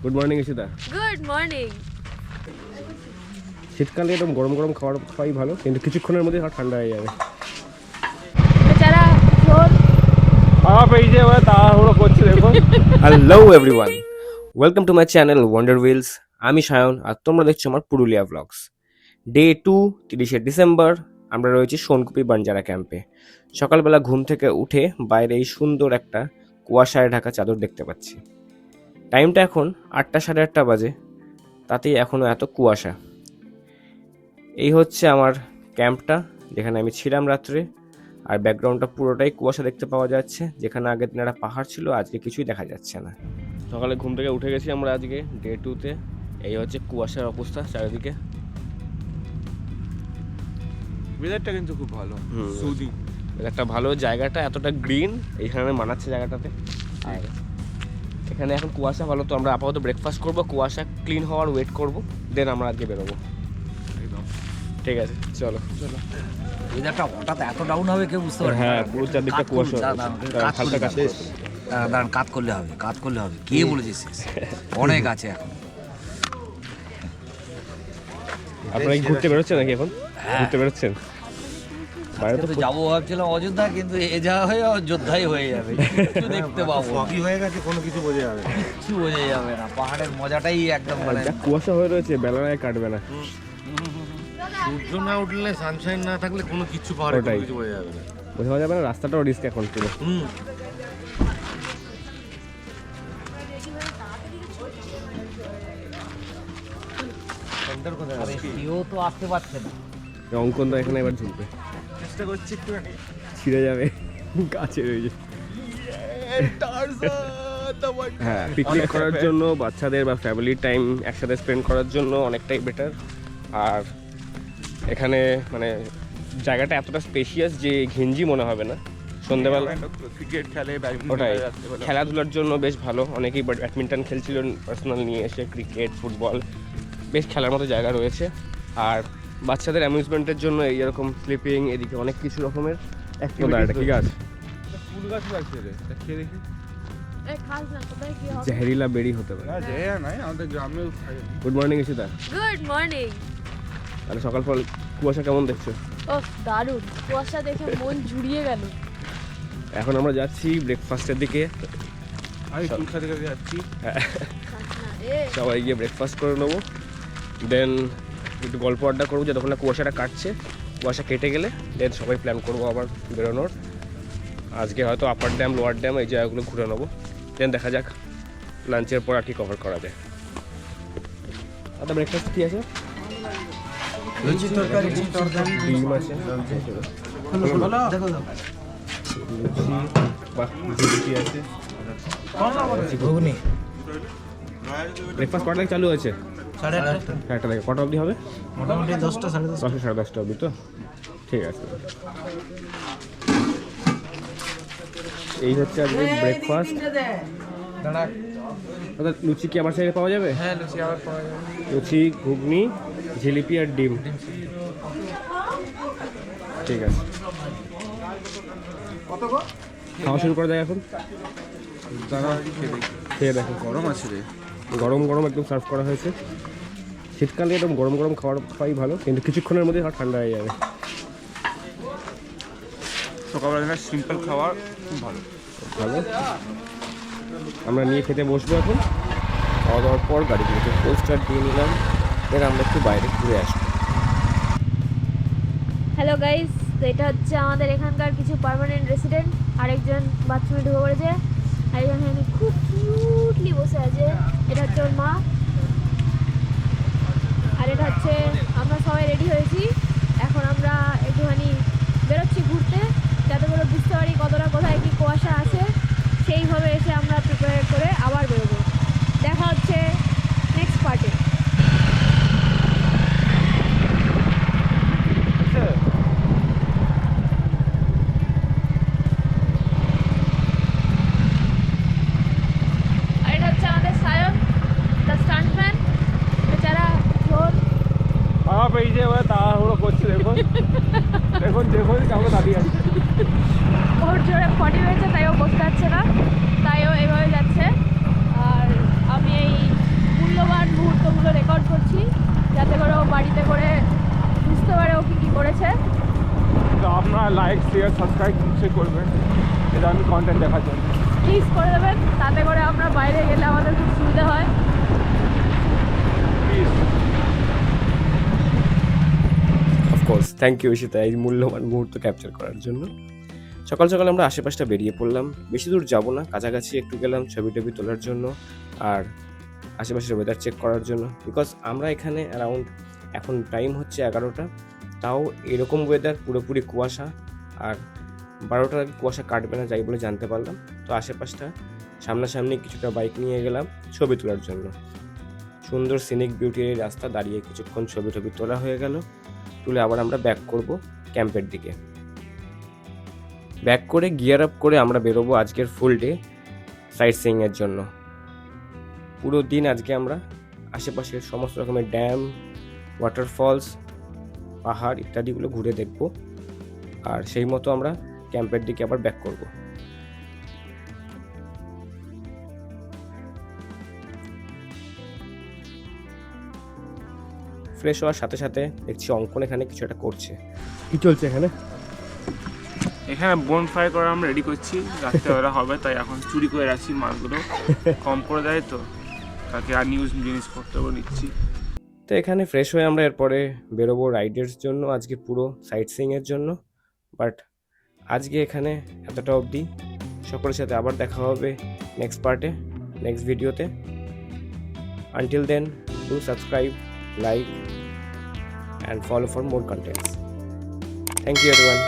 Good morning Ishita. Good morning. শীতকালে এরকম গরম গরম খাবার খাওয়াই ভালো, কিন্তু কিছুক্ষণের মধ্যে ঠান্ডা হয়ে যাবে। বেচারা জোর আপ এই যে তাড়াহুড়ো করছে দেখো। Hello everyone, welcome to my channel wonder wheels. আমি সায়ন আর তোমরা দেখছো আমার পুরুলিয়া ব্লগস। ডে 2, 30শে ডিসেম্বর। আমরা রয়েছি সোনকুপি বাঞ্জারা ক্যাম্পে। সকালবেলা ঘুম থেকে উঠে বাইরে এই সুন্দর একটা কুয়াশায় ঢাকা চাদর দেখতে পাচ্ছি। টাইমটা এখন 8টা সাড়ে 8টা বাজে, তাতেই এখনও এত কুয়াশা। এই হচ্ছে আমার ক্যাম্পটা, যেখানে আমি ছিলাম রাত্রে। আর ব্যাকগ্রাউন্ডটা পুরোটাই কুয়াশা দেখতে পাওয়া যাচ্ছে। যেখানে আগের দিন একটা পাহাড় ছিল, আজকে কিছুই দেখা যাচ্ছে না। সকালে ঘুম থেকে উঠে গেছি আমরা আজকে ডে 2-তে। এই হচ্ছে কুয়াশার অবস্থা চারিদিকে। ওয়েদারটা কিন্তু খুব ভালো, সুদিং একটা ভালো জায়গাটা, এতটা গ্রিন এইখানে মানাচ্ছে জায়গাটাতে। আর এখানে এখন কুয়াশা ভালো, তো আমরা আপাতত ব্রেকফাস্ট করবো, কুয়াশা ক্লিন হওয়ার ওয়েট করবো, দেন আমরা আজকে বেরোবো। একদম। ঠিক আছে, চলো। ওয়েদারটা হঠাৎ এত ডাউন হবে কেউ বুঝতে পারে না। হ্যাঁ, পুরো চারদিকটা কুয়াশা। হালকা কাজ করতে। দাঁড়ান, কাজ করলে হবে, কাজ করলে হবে। কে বলেছিস? অনেক আছে এখন। আপনারা কি ঘুরতে বেরোচ্ছেন নাকি এখন? ঘুরতে বেরোচ্ছেন? বাইরে তো তো যাবো ভাবছিলাম অযোধ্যা, কিন্তু এ যাওয়া হয়ে অযোধ্যাই হয়ে যাবে। কিছু দেখতে পাবো না। কি হয়ে গেছে কোনো কিছু বোঝা যাবে না। কিছু বোঝা যাবে না। পাহাড়ের মজাটাই একদম মানে যা কুয়াশা হয়ে রয়েছে, বেলায় কাটবে না। সূর্য না উঠলে, সানশাইন না থাকলে কোনো কিছু পাহাড়ে কোনো ওটাই। কিছু বোঝা যাবে না। বোঝা যাবে না, রাস্তাটাও রিস্ক এখন পুরো। আরে কেউ তো আসতে পারছে না। অঙ্কন তো এখানে এবার ঝুলবে, চেষ্টা করছি একটুখানি। ছিঁড়ে যাবে গাছে রয়েছে। হ্যাঁ, পিকনিক করার জন্য বাচ্চাদের বা ফ্যামিলি টাইম একসাথে স্পেন্ড করার জন্য অনেকটাই বেটার। আর এখানে মানে জায়গাটা এতটা স্পেশিয়াস যে ঘিঞ্জি মনে হবে না সন্ধ্যেবেলা। ক্রিকেট খেলে, ব্যাডমিন্টন ওটাই, খেলে রাত্রেবেলা। খেলাধুলার জন্য বেশ ভালো। অনেকেই ব্যাডমিন্টন খেলছিল পার্সোনাল নিয়ে এসে, ক্রিকেট, ফুটবল, বেশ খেলার মতো জায়গা রয়েছে। আর বাচ্চাদের অ্যামিউজমেন্টের জন্য এইরকম স্লিপিং, এদিকে অনেক কিছু রকমের অ্যাক্টিভিটি। ঠিক আছে, ফুল গাছ লাগছে রে, খেয়ে দেখি। এই খাস না, কোথায় কি হবে? জেহেরিলা বেরি হতে পারে। না যে নাই, আমাদের গ্রামেও থাকে। Good morning Ishita. Good morning. তাহলে সকাল কুয়াশা কেমন দেখছো? ও দারুণ, কুয়াশা দেখে মন জুড়িয়ে গেল। এখন আমরা যাচ্ছি ব্রেকফাস্টের দিকে। আমি ফুল খাতে খাতে যাচ্ছি। খাস না রে। সবাই গিয়ে ব্রেকফাস্ট করে নেবো, দেন একটু গল্প আড্ডা করবো যতক্ষণ না কুয়াশাটা কাটছে। কুয়াশা কেটে গেলে দেন সবাই প্ল্যান করবো আবার বেরোনোর। আজকে হয়তো আপার ড্যাম, লোয়ার ড্যাম এই জায়গাগুলো ঘুরে নেবো, দেন দেখা যাক লাঞ্চের পর আর কি কভার করা যায়। আচ্ছা, ব্রেকফাস্ট কি আছে? ডিম আছে, বাহ, লুচি আছে। ব্রেকফাস্ট কটা থেকে চালু হয়েছে? 1:30 থেকে কটা অবধি হবে? মোটামুটি 10টা 10:30। 10টা সাড়ে 10টা অবধি তো? ঠিক আছে। এই হচ্ছে আজকে ব্রেকফাস্ট। লুচি কি আমার সাইডে পাওয়া যাবে? হ্যাঁ, লুচি আবার পাওয়া যাবে। লুচি, ঘুগনি, জিলিপি আর ডিম। ঠিক আছে, খাওয়া শুরু করা যায় এখন। খেয়ে দেখো, গরম আছে রে। গরম গরম একদম সার্ভ করা হয়েছে। শীতকালে এরকম গরম গরম খাবার খাওয়াই ভালো, কিন্তু কিছুক্ষণের মধ্যে ঠান্ডা হয়ে যাবে। সকালবেলা সিম্পল খাবার খুব ভালো। ভালো, আমরা নিয়ে খেতে বসবো এখন। খাওয়া দাওয়ার পর গাড়িগুলোকে পোস্টার দিয়ে নিলাম, দেন আমরা একটু বাইরে ঘুরে আসবো। হ্যালো গাইস, তো এটা হচ্ছে আমাদের এখানকার কিছু পার্মানেন্ট রেসিডেন্ট। আরেকজন বাথরুমে ঢুকে পড়েছে, আরেকজন এখানে খুব কিউটলি বসে আছে। এটা হচ্ছে ওর মা। আর এটা হচ্ছে আমরা সবাই রেডি হয়েছি। এখন আমরা একটুখানি বেরোচ্ছি ঘুরতে, যাতে করে বুঝতে পারি কতটা কোথায় কি কুয়াশা আছে। সেইভাবে এসে আমরা প্রিপেয়ার করে আবার বেরোবো। দেখা হচ্ছে নেক্সট পার্টে। আর এটা হচ্ছে আমাদের সায়ন, দ্য স্টান্টম্যান। বেচারা জোর আপ এই যে তাড়াহুড়ো করছে দেখুন। দেখুন দেখুন আমরা দাঁড়িয়ে আছি। ওর জোরে ফটি হয়েছে, তাই ও বসতে পারছে না, তাই ও এভাবে যাচ্ছে। আর সাবস্ক্রাইব নিশ্চয়ই করবেন, এটা আমি কন্টেন্ট দেখার জন্য। প্লিজ করে দেবেন, তাতে করে আমরা বাইরে গেলে আমাদের খুব সুবিধা হয়। Please. Of course, thank you Ishita এই মূল্যবান মুহূর্ত ক্যাপচার করার জন্য। সকাল সকাল আমরা আশেপাশটা বেরিয়ে পড়লাম, বেশি দূর যাব না, কাছাকাছি একটু গেলাম ছবি টবি তোলার জন্য আর আশেপাশের ওয়েদার চেক করার জন্য। বিকজ আমরা এখানে অ্যারাউন্ড এখন টাইম হচ্ছে 11টা, তাও এরকম ওয়েদার, পুরোপুরি কুয়াশা, আর 12টার আগে কুয়াশা কাটবে না যাই বলে জানতে পারলাম। তো আশেপাশটা সামনাসামনি কিছুটা বাইক নিয়ে গেলাম ছবি তোলার জন্য। সুন্দর সিনিক বিউটির এই রাস্তা, দাঁড়িয়ে কিছুক্ষণ ছবি টবি তোলা হয়ে গেল, তুলে আবার আমরা ব্যাক করব ক্যাম্পের দিকে। ব্যাক করে গিয়ার আপ করে আমরা বেরোবো আজকের ফুল ডে সাইট সিইংয়ের জন্য। পুরো দিন আজকে আমরা আশেপাশের সমস্ত রকমের ড্যাম, ওয়াটারফলস, পাহাড় ইত্যাদিগুলো ঘুরে দেখব, আর সেই মতো আমরা ক্যাম্পের দিকে আবার ব্যাক করব। ফ্রেশ হওয়ার সাথে সাথে দেখছি অঙ্কন এখানে কিছু একটা করছে। কি চলছে এখানে? এখানে বোন ফ্রাই করা আমরা রেডি করছি, রাত্রেবেলা হবে, তাই এখন চুরি করে রাখছি মাছগুলো, কম করে দেয় তো, তাকে আর নিউজ জিনিসপত্রও নিচ্ছি। তো এখানে ফ্রেশ হয়ে আমরা এরপরে বেরোবো রাইডের জন্য, আজকে পুরো সাইট সিইংয়ের জন্য। বাট আজকে এখানে এতটা অবধি, সকলের সাথে আবার দেখা হবে নেক্সট পার্টে, নেক্সট ভিডিওতে। Until then, do subscribe, like and follow for more contents. Thank you everyone.